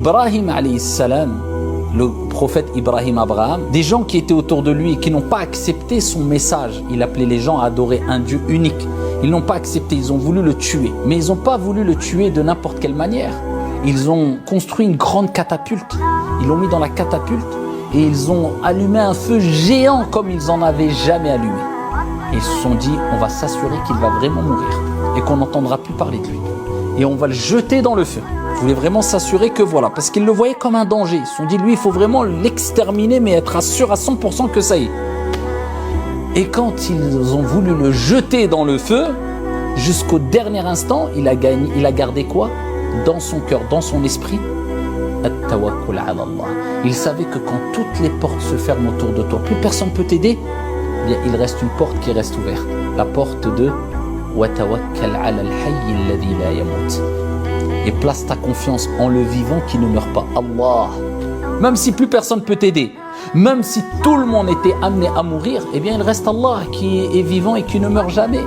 Ibrahim alayhi salam, le prophète Ibrahim Abraham, des gens qui étaient autour de lui et qui n'ont pas accepté son message. Il appelait les gens à adorer un Dieu unique. Ils n'ont pas accepté, ils ont voulu le tuer. Mais ils n'ont pas voulu le tuer de n'importe quelle manière. Ils ont construit une grande catapulte. Ils l'ont mis dans la catapulte et ils ont allumé un feu géant comme ils n'en avaient jamais allumé. Et ils se sont dit, on va s'assurer qu'il va vraiment mourir et qu'on n'entendra plus parler de lui. Et on va le jeter dans le feu. Ils voulaient vraiment s'assurer que voilà, parce qu'ils le voyaient comme un danger. Ils se sont dit, lui, il faut vraiment l'exterminer, mais être sûr à 100% que ça y est. Et quand ils ont voulu le jeter dans le feu, jusqu'au dernier instant, il a gardé quoi? Dans son cœur, dans son esprit, at-tawakkul ala Allah. Il savait que quand toutes les portes se ferment autour de toi, plus personne ne peut t'aider, eh bien, il reste une porte qui reste ouverte. La porte de wa tawakkal ala al-hayy alladhi la yamut. Et place ta confiance en le vivant qui ne meurt pas. Allah. Même si plus personne ne peut t'aider, même si tout le monde était amené à mourir, eh bien il reste Allah qui est vivant et qui ne meurt jamais.